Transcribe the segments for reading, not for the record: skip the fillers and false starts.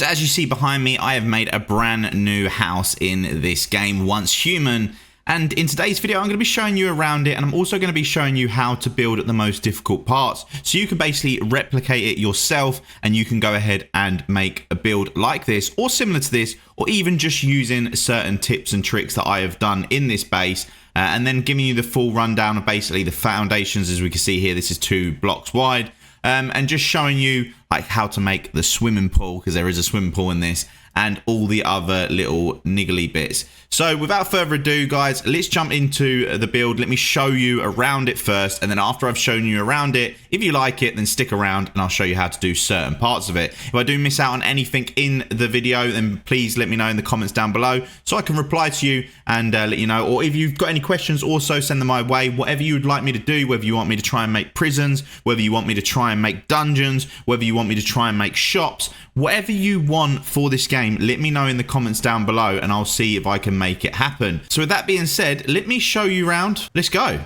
So as you see behind me, I have made a brand new house in this game, Once Human. And in today's video, I'm going to be showing you around it, and I'm also going to be showing you how to build the most difficult parts. So you can basically replicate it yourself, and you can go ahead and make a build like this, or similar to this, or even just using certain tips and tricks that I have done in this base, and then giving you the full rundown of basically the foundations. As we can see here, this is 2 blocks wide, and just showing you like how to make the swimming pool, because there is a swimming pool in this, and all the other little niggly bits. So without further ado, guys, let's jump into the build. Let me show you around it first, and then after I've shown you around it, if you like it, then stick around and I'll show you how to do certain parts of it. If I do miss out on anything in the video, then please let me know in the comments down below so I can reply to you and let you know. Or if you've got any questions, also send them my way. Whatever you would like me to do, whether you want me to try and make prisons, whether you want me to try and make dungeons, whether you want me to try and make shops, whatever you want for this game, let me know in the comments down below and I'll see if I can make it happen. So with that being said, let me show you around. Let's go.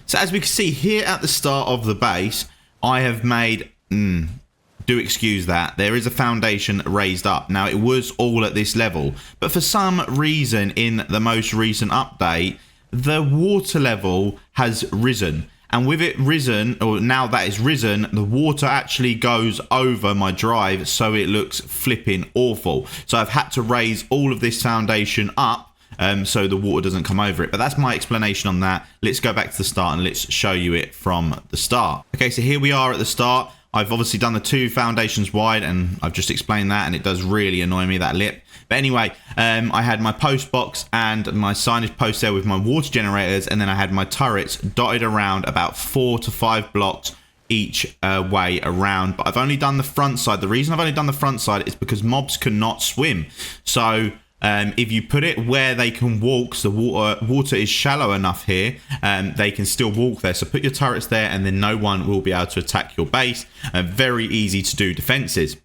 So as we can see here at the start of the base, I have made, do excuse that, there is a foundation raised up. Now it was all at this level, but for some reason in the most recent update, the water level has risen. And with it risen, or now that it's risen, the water actually goes over my drive, so it looks flipping awful. So I've had to raise all of this foundation up so the water doesn't come over it. But that's my explanation on that. Let's go back to the start and let's show you it from the start. Okay, so here we are at the start. I've obviously done the 2 foundations wide, and I've just explained that, and it does really annoy me, that lip. But anyway, I had my post box and my signage post there with my water generators, and then I had my turrets dotted around about 4 to 5 blocks each way around. But I've only done the front side. The reason I've only done the front side is because mobs cannot swim. So if you put it where they can walk, so the water is shallow enough here, they can still walk there. So put your turrets there, and then no one will be able to attack your base. Very easy to do defenses.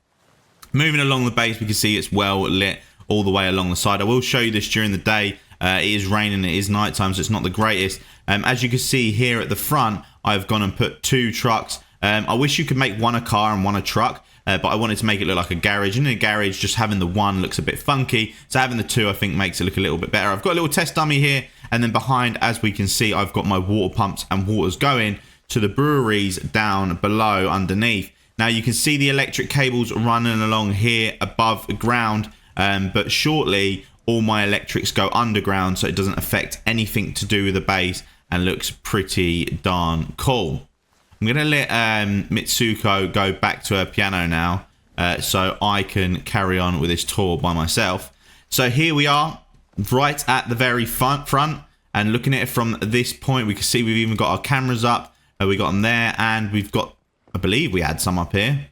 Moving along the base, we can see it's well lit all the way along the side. I will show you this during the day. It is raining, it is nighttime, so it's not the greatest. As you can see here at the front, I've gone and put 2 trucks. I wish you could make one a car and one a truck. But I wanted to make it look like a garage. And in a garage, just having the 1 looks a bit funky. So having the 2, I think, makes it look a little bit better. I've got a little test dummy here. And then behind, as we can see, I've got my water pumps and water's going to the breweries down below underneath. Now, you can see the electric cables running along here above the ground. But shortly, all my electrics go underground, so it doesn't affect anything to do with the base and looks pretty darn cool. I'm going to let Mitsuko go back to her piano now so I can carry on with this tour by myself. So here we are, right at the very front, and looking at it from this point, we can see we've even got our cameras up. We got them there, and we've got, I believe we had some up here.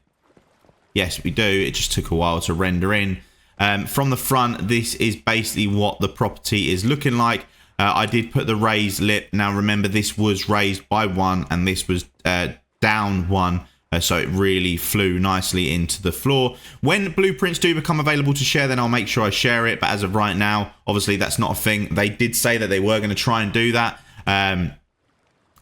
Yes, we do. It just took a while to render in. From the front, this is basically what the property is looking like. I did put the raised lip. Now remember, this was raised by 1 and this was down 1, so it really flew nicely into the floor. When blueprints do become available to share, then I'll make sure I share it, but as of right now, obviously that's not a thing. They did say that they were going to try and do that,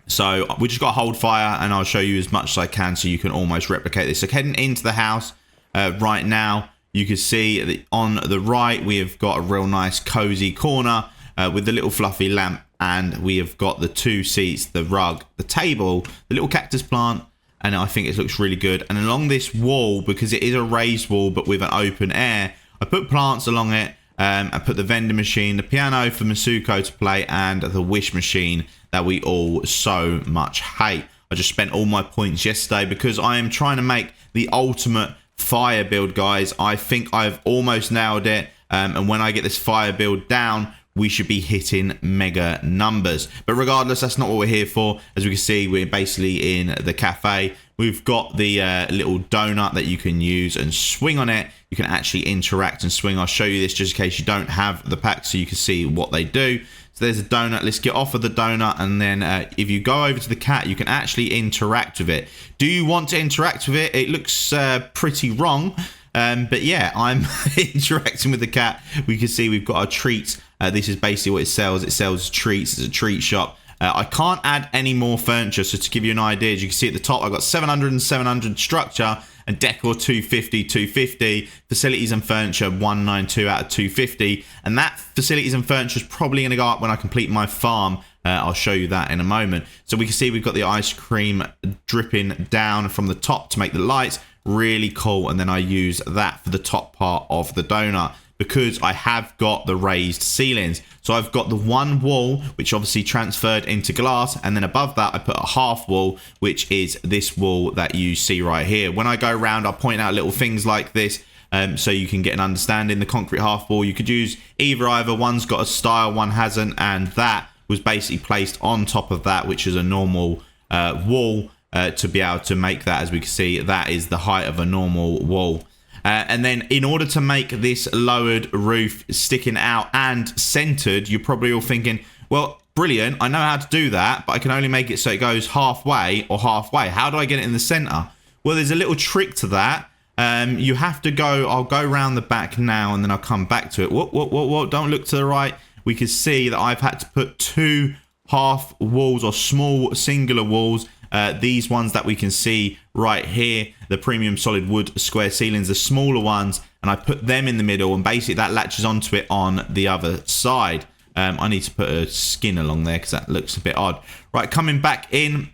so we just got to hold fire, and I'll show you as much as I can so you can almost replicate this. So heading into the house right now, you can see that on the right we have got a real nice cozy corner with the little fluffy lamp, and we have got the 2 seats, the rug, the table, the little cactus plant, and I think it looks really good. And along this wall, because it is a raised wall but with an open air, I put plants along it. I put the vending machine, the piano for Mitsuko to play, and the wish machine that we all so much hate. I just spent all my points yesterday because I am trying to make the ultimate fire build, guys. I think I've almost nailed it, and when I get this fire build down, we should be hitting mega numbers. But regardless, that's not what we're here for. As we can see, we're basically in the cafe. We've got the little donut that you can use and swing on it. You can actually interact and swing. I'll show you this just in case you don't have the pack so you can see what they do. So there's a donut. Let's get off of the donut, and then if you go over to the cat, you can actually interact with it. Do you want to interact with it? It looks pretty wrong, but yeah, I'm interacting with the cat. We can see we've got our treats. This is basically what it sells. It sells treats. It's a treat shop. I can't add any more furniture, so to give you an idea, as you can see at the top, I've got 700 and 700 structure, and decor 250, 250, facilities and furniture 192 out of 250, and that facilities and furniture is probably going to go up when I complete my farm. I'll show you that in a moment. So we can see we've got the ice cream dripping down from the top to make the lights. Really cool. And then I use that for the top part of the donut because I have got the raised ceilings. So I've got the one wall, which obviously transferred into glass. And then above that, I put a half wall, which is this wall that you see right here. When I go around, I'll point out little things like this. So you can get an understanding. The concrete half wall, you could use either. One's got a style, one hasn't. And that was basically placed on top of that, which is a normal wall, to be able to make that. As we can see, that is the height of a normal wall. And then in order to make this lowered roof sticking out and centered, you're probably all thinking, well, brilliant, I know how to do that, but I can only make it so it goes halfway or halfway. How do I get it in the center? Well, there's a little trick to that. You have to go, I'll go around the back now and then I'll come back to it. Whoa, don't look to the right. We can see that I've had to put two half walls or small singular walls. These ones that we can see right here, the premium solid wood square ceilings, the smaller ones, and I put them in the middle, and basically that latches onto it on the other side. I need to put a skin along there because that looks a bit odd. Right, coming back in,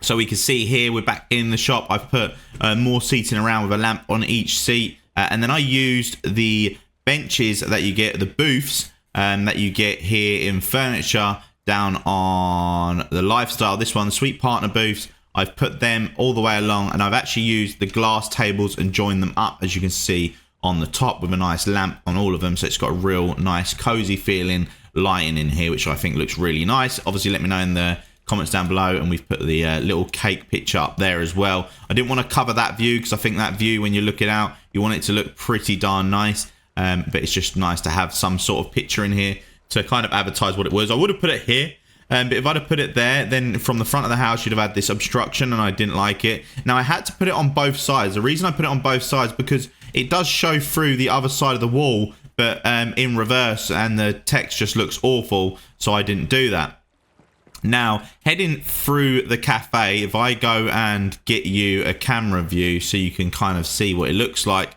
so we can see here we're back in the shop. I've put more seating around with a lamp on each seat, and then I used the benches that you get, the booths that you get here in furniture down on the lifestyle. This one, the Sweet Partner booths, I've put them all the way along, and I've actually used the glass tables and joined them up, as you can see on the top, with a nice lamp on all of them. So it's got a real nice cozy feeling lighting in here, which I think looks really nice. Obviously, let me know in the comments down below, and we've put the little cake picture up there as well. I didn't want to cover that view because I think that view, when you're looking out, you want it to look pretty darn nice. But it's just nice to have some sort of picture in here to kind of advertise what it was. I would have put it here, but if I'd have put it there, then from the front of the house, you'd have had this obstruction, and I didn't like it. Now, I had to put it on both sides. The reason I put it on both sides, because it does show through the other side of the wall, but in reverse, and the text just looks awful, so I didn't do that. Now, heading through the cafe, if I go and get you a camera view so you can kind of see what it looks like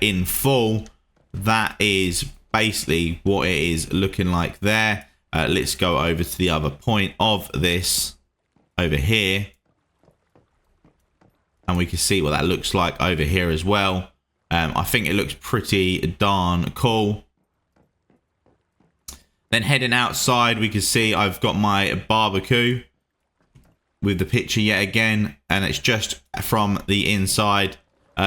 in full, that is basically what it is looking like there. Let's go over to the other point of this over here, and we can see what that looks like over here as well. I think it looks pretty darn cool. Then heading outside, we can see I've got my barbecue with the picture yet again, and it's just from the inside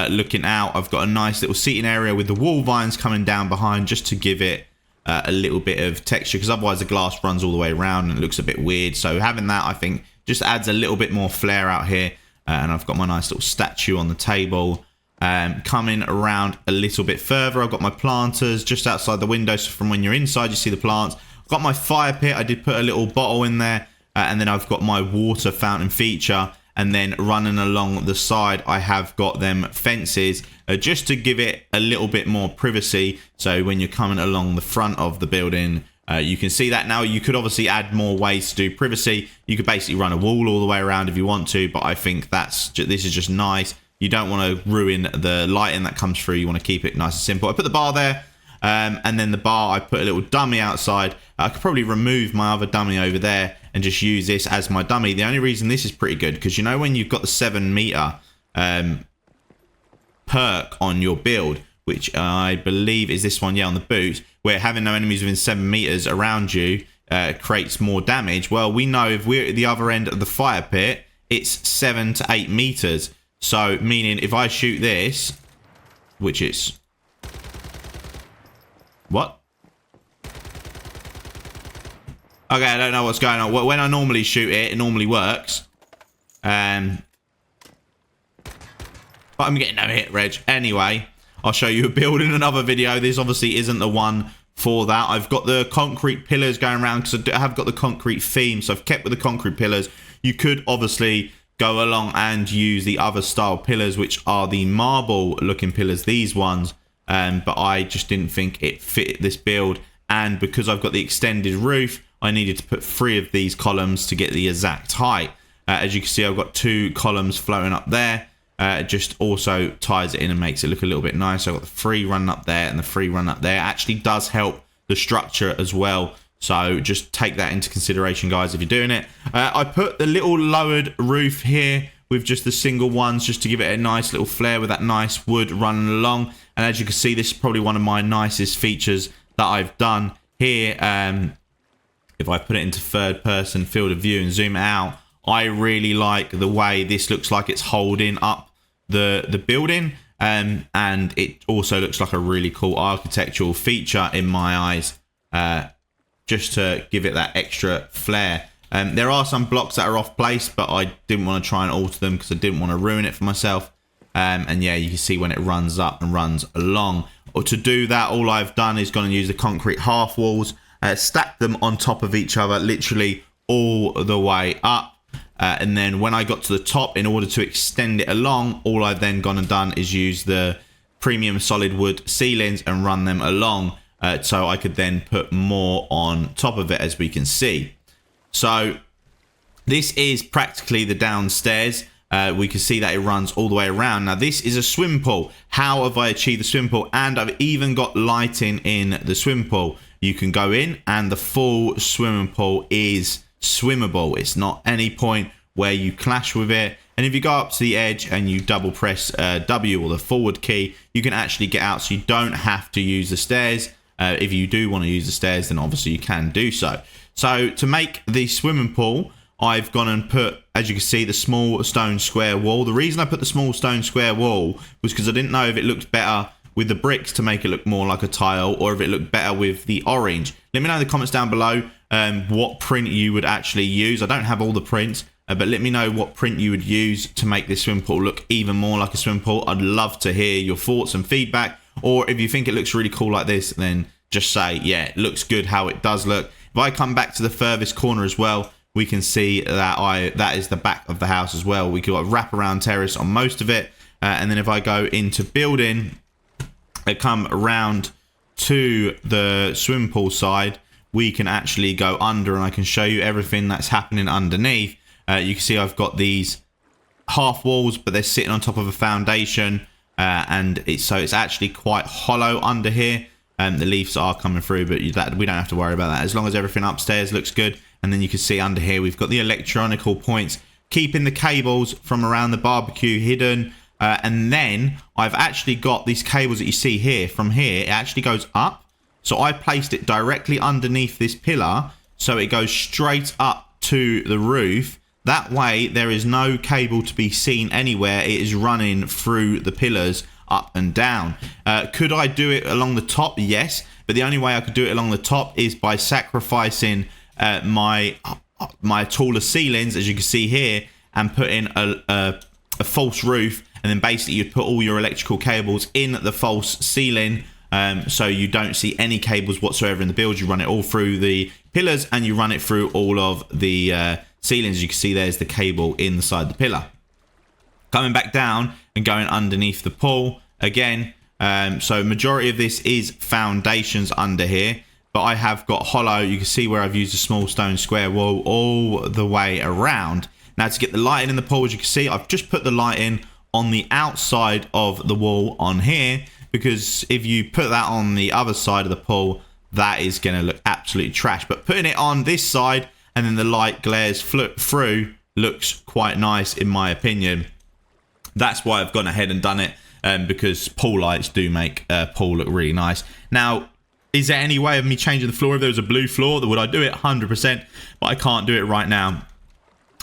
looking out. I've got a nice little seating area with the wall vines coming down behind, just to give it a little bit of texture, because otherwise the glass runs all the way around and it looks a bit weird. So having that, I think, just adds a little bit more flair out here. And I've got my nice little statue on the table. Coming around a little bit further, I've got my planters just outside the window, so from when you're inside you see the plants. I've got my fire pit. I did put a little bottle in there, and then I've got my water fountain feature, and then running along the side I have got them fences, just to give it a little bit more privacy. So when you're coming along the front of the building, you can see that. Now, you could obviously add more ways to do privacy. You could basically run a wall all the way around if you want to, but I think this is just nice. You don't want to ruin the lighting that comes through. You want to keep it nice and simple. I put the bar there, and then the bar, I put a little dummy outside. I could probably remove my other dummy over there and just use this as my dummy. The only reason this is pretty good, because you know when you've got the 7 meter perk on your build, which I believe is this one, yeah, on the boot, where having no enemies within 7 meters around you creates more damage. Well, we know if we're at the other end of the fire pit, it's 7 to 8 meters. So, meaning if I shoot this, which is... What? Okay, I don't know what's going on. When I normally shoot it, it normally works. But I'm getting no hit, Reg. Anyway, I'll show you a build in another video. This obviously isn't the one for that. I've got the concrete pillars going around because I have got the concrete theme. So I've kept with the concrete pillars. You could obviously go along and use the other style pillars, which are the marble looking pillars, these ones. But I just didn't think it fit this build. And because I've got the extended roof, I needed to put 3 of these columns to get the exact height. As you can see, I've got 2 columns floating up there. just also ties it in and makes it look a little bit nicer. I've got the 3 running up there and the 3 running up there. It actually does help the structure as well. So just take that into consideration, guys, if you're doing it. I put the little lowered roof here with just the single ones, just to give it a nice little flair with that nice wood running along. And as you can see, this is probably one of my nicest features that I've done here. If I put it into third person field of view and zoom it out, I really like the way this looks like it's holding up the building. And it also looks like a really cool architectural feature in my eyes, just to give it that extra flair. There are some blocks that are off place, but I didn't want to try and alter them because I didn't want to ruin it for myself. And yeah, you can see when it runs up and runs along. Or to do that, all I've done is gone and use the concrete half walls, stacked them on top of each other, literally all the way up. And then when I got to the top, in order to extend it along, all I've then gone and done is use the premium solid wood ceilings and run them along, so I could then put more on top of it, as we can see. So this is practically the downstairs. We can see that it runs all the way around. Now this is a swim pool. How have I achieved the swim pool? And I've even got lighting in the swim pool. You can go in and the full swimming pool is swimmable. It's not any point where you clash with it. And if you go up to the edge and you double press W or the forward key, you can actually get out, so you don't have to use the stairs. If you do want to use the stairs, then obviously you can do so. So to make the swimming pool, I've gone and put, as you can see, the small stone square wall. The reason I put the small stone square wall was because I didn't know if it looked better with the bricks to make it look more like a tile, or if it looked better with the orange. Let me know in the comments down below what print you would actually use. I don't have all the prints, but let me know what print you would use to make this swim pool look even more like a swim pool. I'd love to hear your thoughts and feedback. Or if you think it looks really cool like this, then just say, yeah, it looks good how it does look. If I come back to the furthest corner as well, we can see that that is the back of the house as well. We got a wraparound terrace on most of it. And then if I go into building, I come around to the swimming pool side, we can actually go under and I can show you everything that's happening underneath. You can see I've got these half walls, but they're sitting on top of a foundation. And it's actually quite hollow under here. The leaves are coming through, but we don't have to worry about that as long as everything upstairs looks good. And then you can see under here we've got the electronical points, keeping the cables from around the barbecue hidden. And then I've actually got these cables that you see here. From here, it actually goes up. So I placed it directly underneath this pillar, so it goes straight up to the roof. That way, there is no cable to be seen anywhere. It is running through the pillars up and down. Could I do it along the top? Yes. But the only way I could do it along the top is by sacrificing my taller ceilings, as you can see here, and putting a false roof. And then basically you'd put all your electrical cables in the false ceiling, so you don't see any cables whatsoever in the build. You run it all through the pillars and you run it through all of the ceilings. You can see there's the cable inside the pillar. Coming back down and going underneath the pool again. So majority of this is foundations under here, but I have got hollow. You can see where I've used a small stone square wall all the way around. Now to get the lighting in the pool, as you can see, I've just put the lighting on the outside of the wall on here, because if you put that on the other side of the pool, that is going to look absolutely trash. But putting it on this side and then the light glares through looks quite nice in my opinion. That's why I've gone ahead and done it, because pool lights do make a pool look really nice. Now, is there any way of me changing the floor? If there was a blue floor, would I do it? 100%, but I can't do it right now.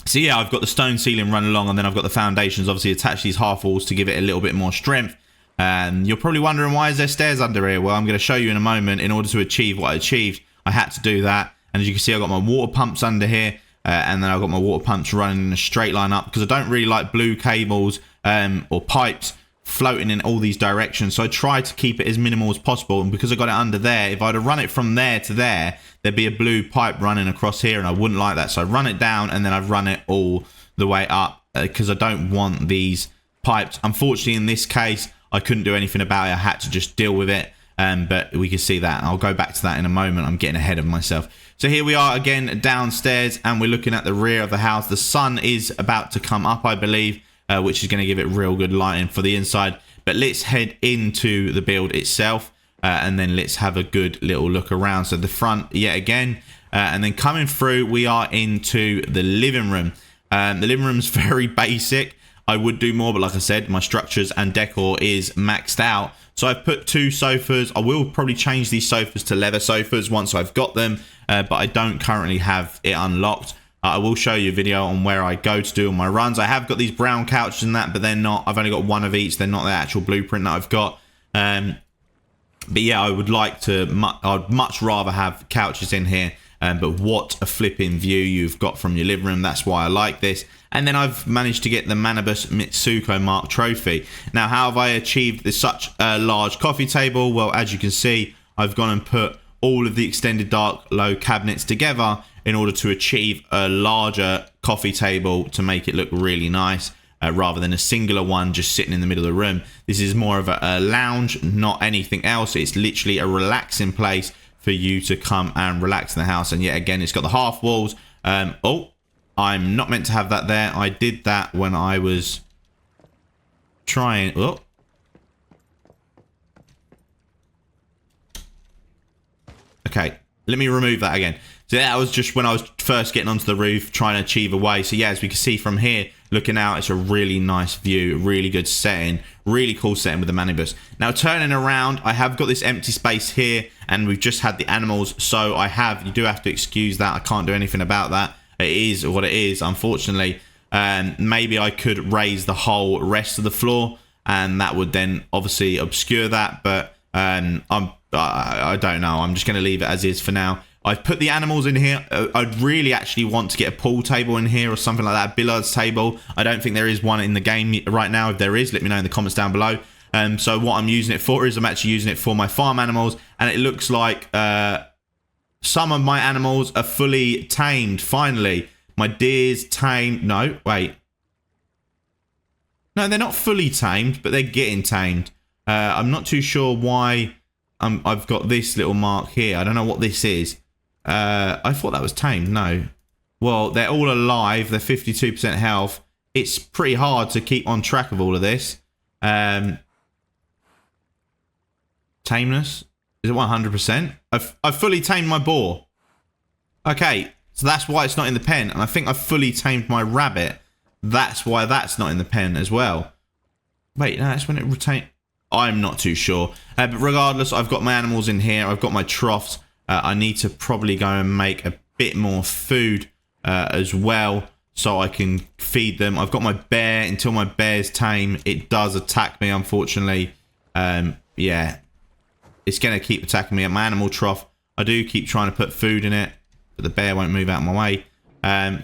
So yeah, I've got the stone ceiling running along, and then I've got the foundations obviously attached to these half walls to give it a little bit more strength. And you're probably wondering, why is there stairs under here? Well, I'm going to show you in a moment. In order to achieve what I achieved, I had to do that. And as you can see, I've got my water pumps under here, and then I've got my water pumps running in a straight line up, because I don't really like blue cables or pipes floating in all these directions. So I tried to keep it as minimal as possible. And because I got it under there, if I'd have run it from there to there, there'd be a blue pipe running across here, and I wouldn't like that. So I run it down and then I've run it all the way up, because I don't want these pipes. Unfortunately, in this case, I couldn't do anything about it. I had to just deal with it. But we can see that. I'll go back to that in a moment. I'm getting ahead of myself. So here we are again downstairs, and we're looking at the rear of the house. The sun is about to come up, I believe. which is going to give it real good lighting for the inside. But let's head into the build itself, and then let's have a good little look around. So the front yet again, and then coming through, we are into the living room. The living room's very basic. I would do more, but like I said, my structures and decor is maxed out. So I've put 2 sofas. I will probably change these sofas to leather sofas once I've got them, but I don't currently have it unlocked. I will show you a video on where I go to do all my runs. I have got these brown couches and that, but they're not. I've only got 1 of each. They're not the actual blueprint that I've got. But yeah, I would like to. I'd much rather have couches in here. But what a flipping view you've got from your living room. That's why I like this. And then I've managed to get the Manibus Mitsuko Mark trophy. Now, how have I achieved this such a large coffee table? Well, as you can see, I've gone and put all of the extended dark low cabinets together in order to achieve a larger coffee table to make it look really nice, rather than a singular one just sitting in the middle of the room. This is more of a lounge, not anything else. It's literally a relaxing place for you to come and relax in the house. And yet again, it's got the half walls. Oh, I'm not meant to have that there. I did that when I was trying. Oh. Okay, let me remove that again. So that was just when I was first getting onto the roof, trying to achieve a way. So yeah, as we can see from here, looking out, it's a really nice view, really good setting, really cool setting with the Manibus. Now turning around, I have got this empty space here, and we've just had the animals. So you do have to excuse that. I can't do anything about that. It is what it is, unfortunately. Maybe I could raise the whole rest of the floor, and that would then obviously obscure that. But I don't know. I'm just going to leave it as is for now. I've put the animals in here. I'd really actually want to get a pool table in here or something like that, a billiards table. I don't think there is one in the game right now. If there is, let me know in the comments down below. So what I'm using it for is I'm actually using it for my farm animals, and it looks like some of my animals are fully tamed, finally. My deer's tamed. No, wait. No, they're not fully tamed, but they're getting tamed. I'm not too sure why I've got this little mark here. I don't know what this is. I thought that was tamed. No. Well, they're all alive. They're 52% health. It's pretty hard to keep on track of all of this. Tameness? Is it 100%? I've fully tamed my boar. Okay, so that's why it's not in the pen. And I think I've fully tamed my rabbit. That's why that's not in the pen as well. Wait, no, that's when it retained. I'm not too sure. But regardless, I've got my animals in here. I've got my troughs. I need to probably go and make a bit more food as well, so I can feed them. I've got my bear. Until my bear's tame, it does attack me, unfortunately. Yeah, it's going to keep attacking me at my animal trough. I do keep trying to put food in it, but the bear won't move out of my way.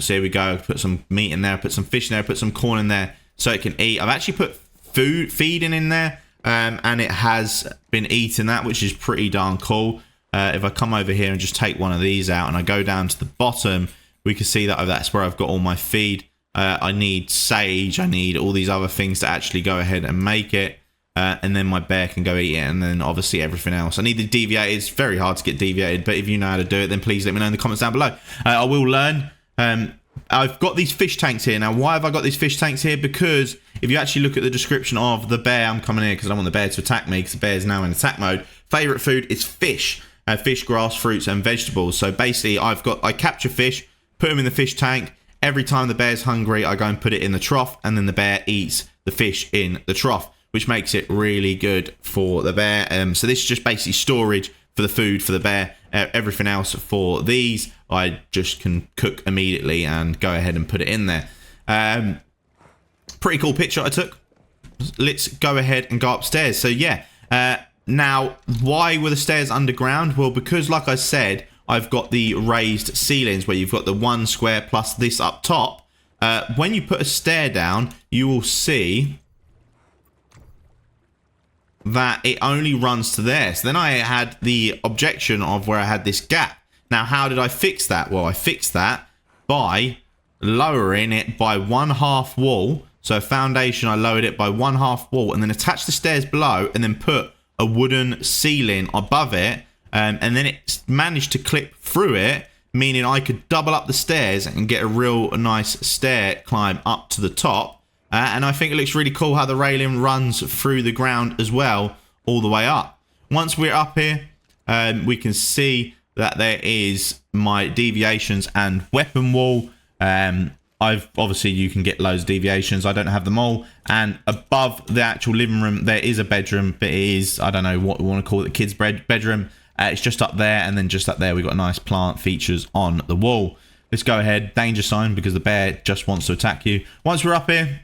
So here we go. Put some meat in there, put some fish in there, put some corn in there so it can eat. I've actually put feeding in there, and it has been eating that, which is pretty darn cool. If I come over here and just take one of these out and I go down to the bottom, we can see that that's where I've got all my feed. I need sage, I need all these other things to actually go ahead and make it. And then my bear can go eat it, and then obviously everything else. I need the deviated. It's very hard to get deviated, but if you know how to do it, then please let me know in the comments down below. I will learn. I've got these fish tanks here. Now, why have I got these fish tanks here? Because if you actually look at the description of the bear, I'm coming here because I don't want the bear to attack me, because the bear is now in attack mode. Favorite food is fish. Fish, grass, fruits, and vegetables. So basically, I capture fish, put them in the fish tank. Every time the bear's hungry, I go and put it in the trough, and then the bear eats the fish in the trough, which makes it really good for the bear. So this is just basically storage for the food for the bear. Everything else for these, I just can cook immediately and go ahead and put it in there. Pretty cool picture I took. Let's go ahead and go upstairs. So yeah, now why were the stairs underground? Well, because like I said, I've got the raised ceilings where you've got the one square plus this up top. When you put a stair down, you will see that it only runs to there. So then I had the objection of where I had this gap. Now, how did I fix that? Well, I fixed that by lowering it by 1/2 wall. So foundation, I lowered it by 1/2 wall, and then attached the stairs below, and then put a wooden ceiling above it. And then it managed to clip through it, meaning I could double up the stairs and get a real nice stair climb up to the top. And I think it looks really cool how the railing runs through the ground as well, all the way up. Once we're up here, we can see that there is my deviations and weapon wall. Obviously you can get loads of deviations. I don't have them all. And above the actual living room, there is a bedroom, but it is, I don't know what we want to call it, the kids' bedroom. It's just up there, and then just up there, we've got nice plant features on the wall. Let's go ahead. Danger sign, because the bear just wants to attack you. Once we're up here,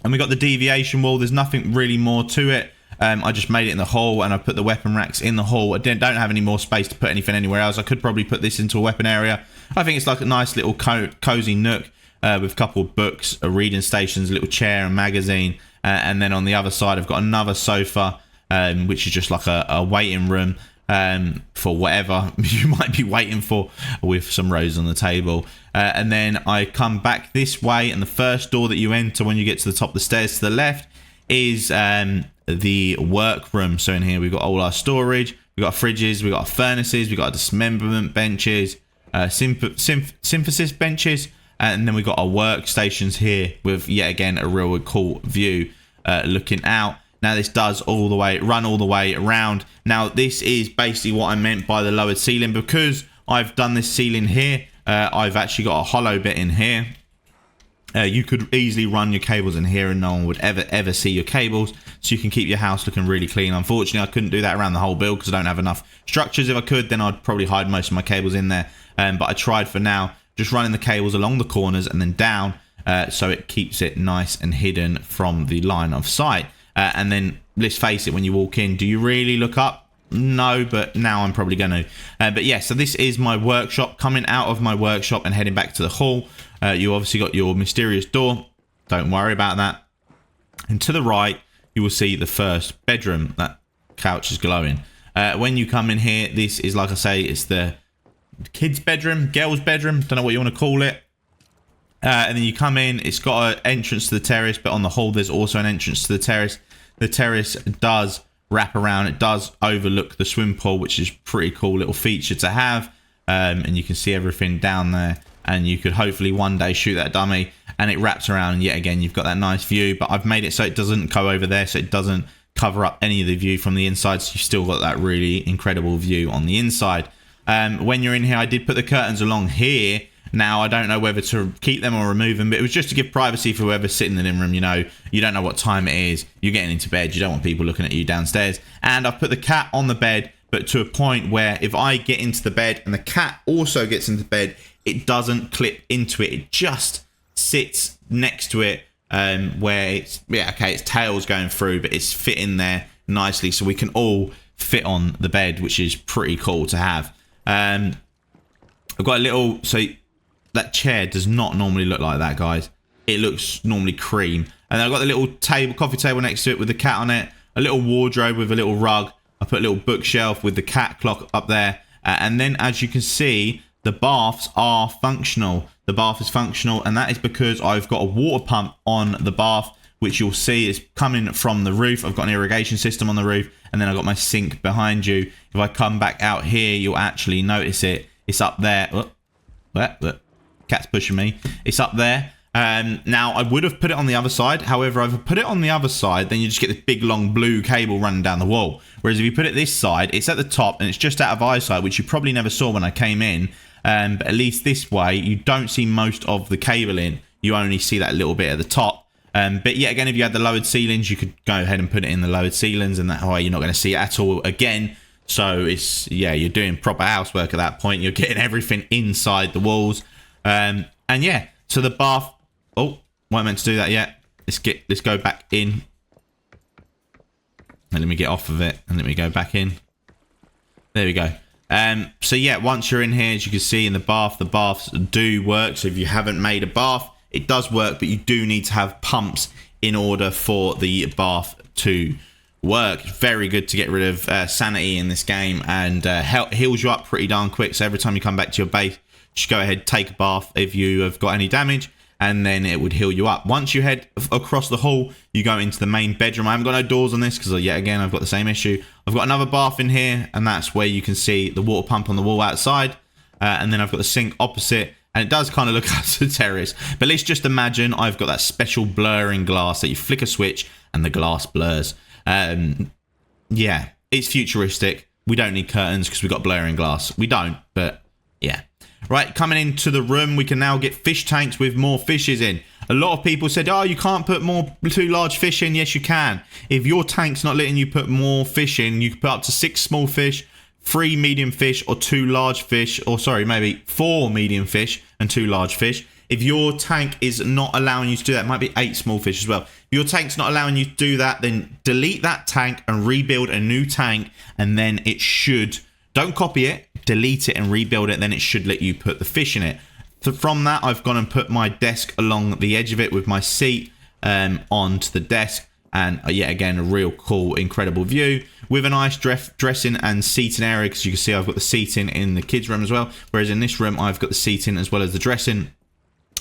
and we got the deviation wall, there's nothing really more to it. I just made it in the hall, and I put the weapon racks in the hall. I don't have any more space to put anything anywhere else. I could probably put this into a weapon area. I think it's like a nice little cozy nook with a couple of books, reading stations, a little chair, a magazine. And then on the other side, I've got another sofa, which is just like a waiting room for whatever you might be waiting for, with some roses on the table. And then I come back this way, and the first door that you enter when you get to the top of the stairs to the left is the workroom. So in here we've got all our storage, we've got fridges, we've got furnaces, we've got dismemberment benches, synthesis benches, and then we've got our workstations here with yet again a real cool view looking out. Now this does run all the way around. Now this is basically what I meant by the lowered ceiling, because I've done this ceiling here. I've actually got a hollow bit in here. You could easily run your cables in here and no one would ever see your cables, so you can keep your house looking really clean. Unfortunately, I couldn't do that around the whole build because I don't have enough structures. If I could, then I'd probably hide most of my cables in there. But I tried for now, just running the cables along the corners and then down, so it keeps it nice and hidden from the line of sight. And then let's face it, when you walk in, do you really look up? No, but now I'm probably going to. But yeah, so this is my workshop. Coming out of my workshop and heading back to the hall, you obviously got your mysterious door. Don't worry about that. And to the right, you will see the first bedroom. That couch is glowing. When you come in here, this is, like I say, it's the kids' bedroom, girls' bedroom. Don't know what you want to call it. And then you come in, it's got an entrance to the terrace, but on the hall, there's also an entrance to the terrace. The terrace does wrap around. It does overlook the swim pool, which is pretty cool little feature to have. And you can see everything down there, and you could hopefully one day shoot that dummy, and it wraps around, and yet again you've got that nice view. But I've made it so it doesn't go over there, so it doesn't cover up any of the view from the inside, so you've still got that really incredible view on the inside. When you're in here, I did put the curtains along here. Now, I don't know whether to keep them or remove them, but it was just to give privacy for whoever's sitting in the living room. You know, you don't know what time it is. You're getting into bed. You don't want people looking at you downstairs. And I've put the cat on the bed, but to a point where if I get into the bed and the cat also gets into bed, it doesn't clip into it. It just sits next to it, where it's, yeah, okay, its tail's going through, but it's fitting there nicely, so we can all fit on the bed, which is pretty cool to have. I've got a little, so that chair does not normally look like that, guys. It looks normally cream. And then I've got the little table, coffee table next to it with the cat on it. A little wardrobe with a little rug. I put a little bookshelf with the cat clock up there. And then, as you can see, the baths are functional. The bath is functional, and that is because I've got a water pump on the bath, which you'll see is coming from the roof. I've got an irrigation system on the roof, and then I've got my sink behind you. If I come back out here, you'll actually notice it. It's up there. Look. Cat's pushing me. It's up there. Now, I would have put it on the other side. However, if I put it on the other side, then you just get this big, long blue cable running down the wall. Whereas if you put it this side, it's at the top, and it's just out of eyesight, which you probably never saw when I came in. But at least this way, you don't see most of the cabling. You only see that little bit at the top. But yeah, again, if you had the lowered ceilings, you could go ahead and put it in the lowered ceilings, and that way you're not going to see it at all again. So it's, yeah, you're doing proper housework at that point. You're getting everything inside the walls. And yeah, so the bath. Oh, weren't meant to do that yet. Let's go back in. And let me get off of it, and let me go back in. There we go. So yeah, once you're in here, as you can see in the baths do work. So if you haven't made a bath, it does work, but you do need to have pumps in order for the bath to work. It's very good to get rid of sanity in this game, and heals you up pretty darn quick. So every time you come back to your base, just go ahead, take a bath if you have got any damage, and then it would heal you up. Once you head across the hall, you go into the main bedroom. I haven't got no doors on this because, yet again, I've got the same issue. I've got another bath in here, and that's where you can see the water pump on the wall outside. And then I've got the sink opposite, And it does kind of look like a terrace. But let's just imagine I've got that special blurring glass that you flick a switch and the glass blurs. Yeah, it's futuristic. We don't need curtains because we've got blurring glass. We don't, but yeah. Right, coming into the room, we can now get fish tanks with more fishes in. A lot of people said, oh, you can't put too large fish in. Yes, you can. If your tank's not letting you put more fish in, you can put up to 6 small fish, 3 medium fish, or 2 large fish. Or sorry, maybe 4 medium fish and 2 large fish. If your tank is not allowing you to do that, it might be 8 small fish as well. If your tank's not allowing you to do that, then delete that tank and rebuild a new tank, and then it should... Don't copy it, delete it and rebuild it, then it should let you put the fish in it. So from that, I've gone and put my desk along the edge of it with my seat onto the desk. And yet again, a real cool, incredible view with a nice dressing and seating area, because you can see I've got the seating in the kids' room as well. Whereas in this room, I've got the seating as well as the dressing.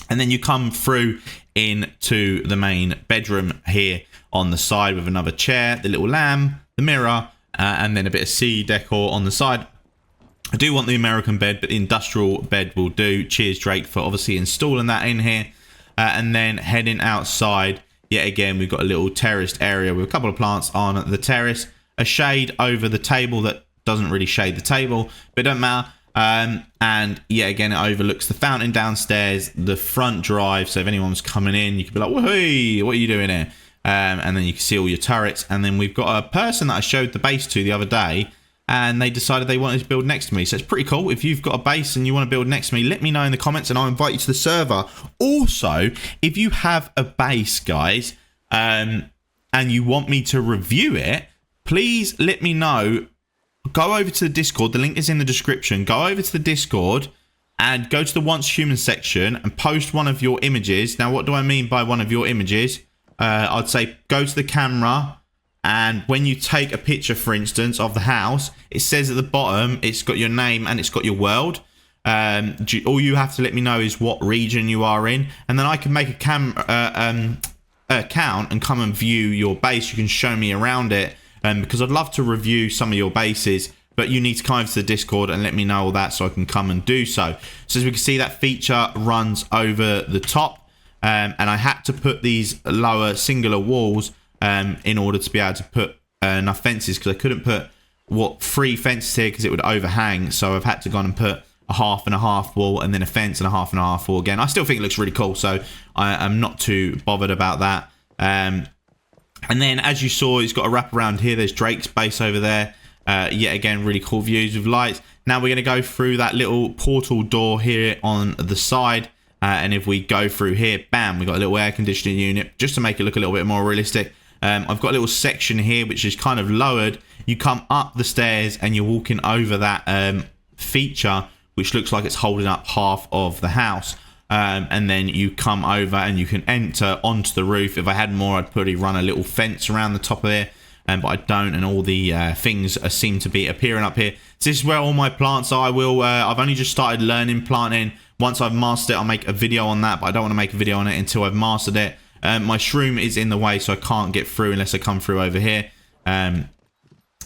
And then you come through into the main bedroom here on the side with another chair, the little lamb, the mirror, and then a bit of sea decor on the side. I do want the American bed, but the industrial bed will do. Cheers, Drake, for obviously installing that in here. And then heading outside, yet again, we've got a little terraced area with a couple of plants on the terrace. A shade over the table that doesn't really shade the table, but it don't matter. And yet again, it overlooks the fountain downstairs, the front drive. So if anyone's coming in, you could be like, well, hey, what are you doing here? And then you can see all your turrets. And then we've got a person that I showed the base to the other day, and they decided they wanted to build next to me. So it's pretty cool. If you've got a base and you want to build next to me, let me know in the comments and I'll invite you to the server. Also, if you have a base, guys, and you want me to review it, please let me know. Go over to the Discord. The link is in the description. Go over to the Discord and go to the Once Human section and post one of your images. Now, what do I mean by one of your images? I'd say go to the camera, and when you take a picture, for instance, of the house, it says at the bottom, it's got your name and it's got your world. All you have to let me know is what region you are in, and then I can make a account and come and view your base. You can show me around it, because I'd love to review some of your bases, but you need to come over to the Discord and let me know all that so I can come and do so. So as we can see, that feature runs over the top. And I had to put these lower singular walls in order to be able to put enough fences, because I couldn't put 3 fences here because it would overhang. So I've had to go on and put a 1.5 wall and then a fence and a 1.5 wall again. I still think it looks really cool, so I'm not too bothered about that. And then as you saw, it's got a wrap around here. There's Drake's base over there. Yet again, really cool views with lights. Now we're going to go through that little portal door here on the side. And if we go through here, bam, we've got a little air conditioning unit just to make it look a little bit more realistic. I've got a little section here which is kind of lowered. You come up the stairs and you're walking over that feature which looks like it's holding up half of the house. And then you come over and you can enter onto the roof. If I had more, I'd probably run a little fence around the top of there. But I don't, and all the things seem to be appearing up here. So this is where all my plants are. I've only just started learning planting. Once I've mastered it, I'll make a video on that, but I don't want to make a video on it until I've mastered it. My shroom is in the way, so I can't get through unless I come through over here. I've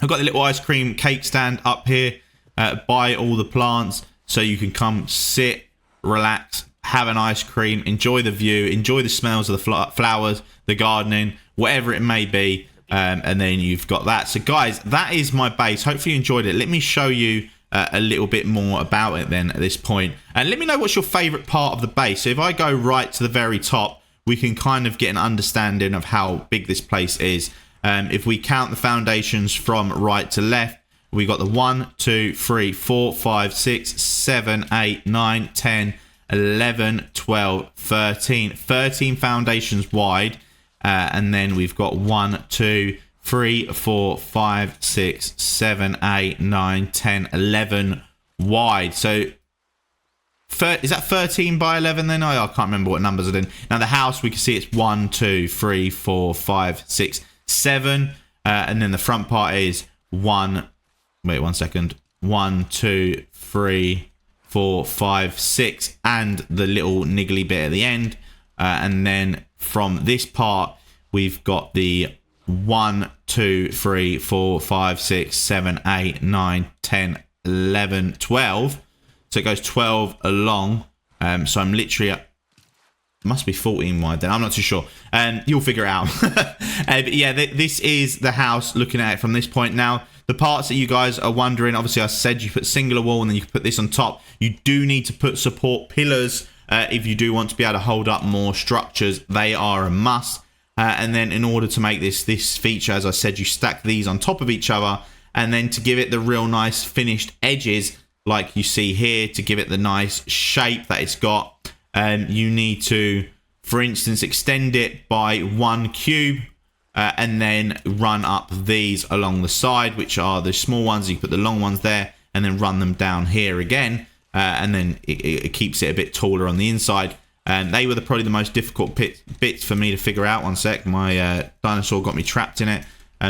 got the little ice cream cake stand up here by all the plants, so you can come sit, relax, have an ice cream, enjoy the view, enjoy the smells of the flowers, the gardening, whatever it may be. And then you've got that. So guys, that is my base. Hopefully you enjoyed it. Let me show you a little bit more about it then at this point. And let me know what's your favorite part of the base. So if I go right to the very top, we can kind of get an understanding of how big this place is. If we count the foundations from right to left, we got the 1, 2, 3, 4, 5, 6, 7, 8, 9, 10, 11, 12, 13 foundations wide. And then we've got 1, 2, 3, 4, 5, 6, 7, 8, 9, 10, 11 wide. So is that 13 by 11 then? I can't remember what numbers are in. Now the house, we can see it's 1, 2, 3, 4, 5, 6, 7. And then the front part is 1, wait 1 second. 1, 2, 3, 4, 5, 6. And the little niggly bit at the end. And then from this part, we've got the 1, 2, 3, 4, 5, 6, 7, 8, 9, 10, 11, 12. So it goes 12 along So I'm literally at, must be 14 wide then, I'm not too sure. You'll figure it out. But yeah, this is the house looking at it from this point. Now, the parts that you guys are wondering, obviously I said you put singular wall and then you can put this on top. You do need to put support pillars if you do want to be able to hold up more structures. They are a must. And then in order to make this feature, as I said, you stack these on top of each other, and then to give it the real nice finished edges like you see here, to give it the nice shape that it's got, you need to, for instance, extend it by 1 cube and then run up these along the side, which are the small ones. You put the long ones there and then run them down here again, and then it keeps it a bit taller on the inside. And they were probably the most difficult bits for me to figure out. One sec, my dinosaur got me trapped in it,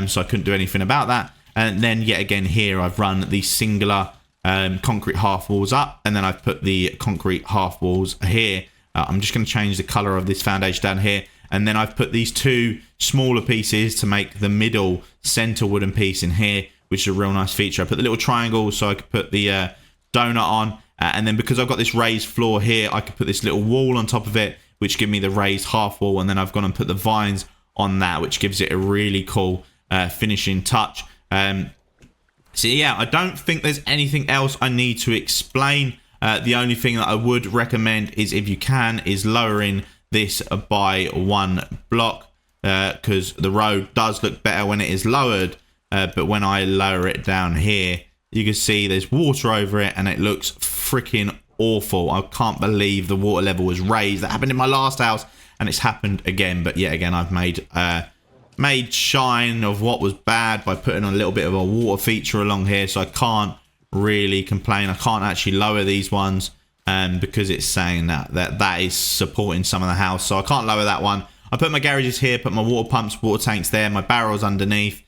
so I couldn't do anything about that. And then yet again here, I've run these singular concrete half walls up, and then I've put the concrete half walls here. I'm just going to change the color of this foundation down here, and then I've put these 2 smaller pieces to make the middle center wooden piece in here, which is a real nice feature. I put the little triangle so I could put the donut on. And then because I've got this raised floor here, I could put this little wall on top of it, which give me the raised half wall. And then I've gone and put the vines on that, which gives it a really cool finishing touch. So yeah, I don't think there's anything else I need to explain. The only thing that I would recommend is, if you can, is lowering this by 1 block, because the road does look better when it is lowered. But when I lower it down here, you can see there's water over it and it looks freaking awful. I can't believe the water level was raised. That happened in my last house and it's happened again. But yet again, I've made shine of what was bad by putting a little bit of a water feature along here. So I can't really complain. I can't actually lower these ones because it's saying that is supporting some of the house. So I can't lower that one. I put my garages here, put my water pumps, water tanks there, my barrels underneath.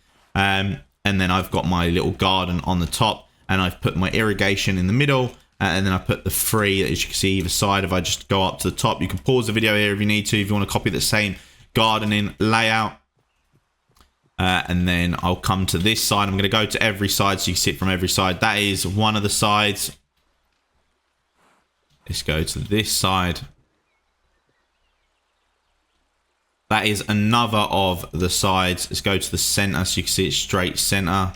And then I've got my little garden on the top, and I've put my irrigation in the middle, and then I put the 3, as you can see, either side. If I just go up to the top, you can pause the video here if you need to, if you want to copy the same gardening layout. And then I'll come to this side. I'm going to go to every side so you can see it from every side. That is one of the sides. Let's go to this side. That is another of the sides. Let's go to the center so you can see it's straight center.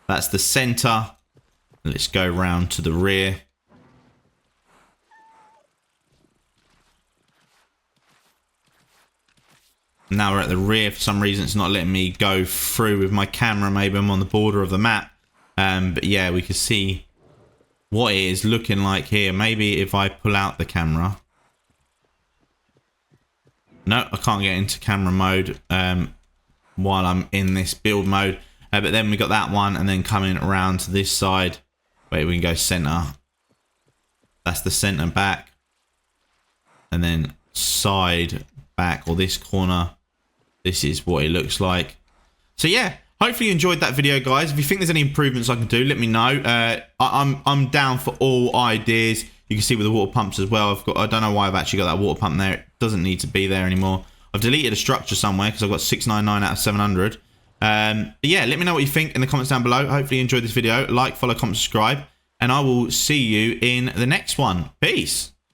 That's the center. Let's go round to the rear. Now we're at the rear. For some reason, it's not letting me go through with my camera. Maybe I'm on the border of the map. But yeah, we can see what it is looking like here. Maybe if I pull out the camera. No, I can't get into camera mode while I'm in this build mode. But then we got that one, and then coming around to this side. Wait, we can go center. That's the center back. And then side back, or this corner. This is what it looks like. So yeah, hopefully you enjoyed that video, guys. If you think there's any improvements I can do, let me know. I'm down for all ideas. You can see with the water pumps as well. I don't know why I've actually got that water pump there. It doesn't need to be there anymore. I've deleted a structure somewhere because I've got 699 out of 700. But yeah, let me know what you think in the comments down below. Hopefully you enjoyed this video. Like, follow, comment, subscribe, and I will see you in the next one. Peace.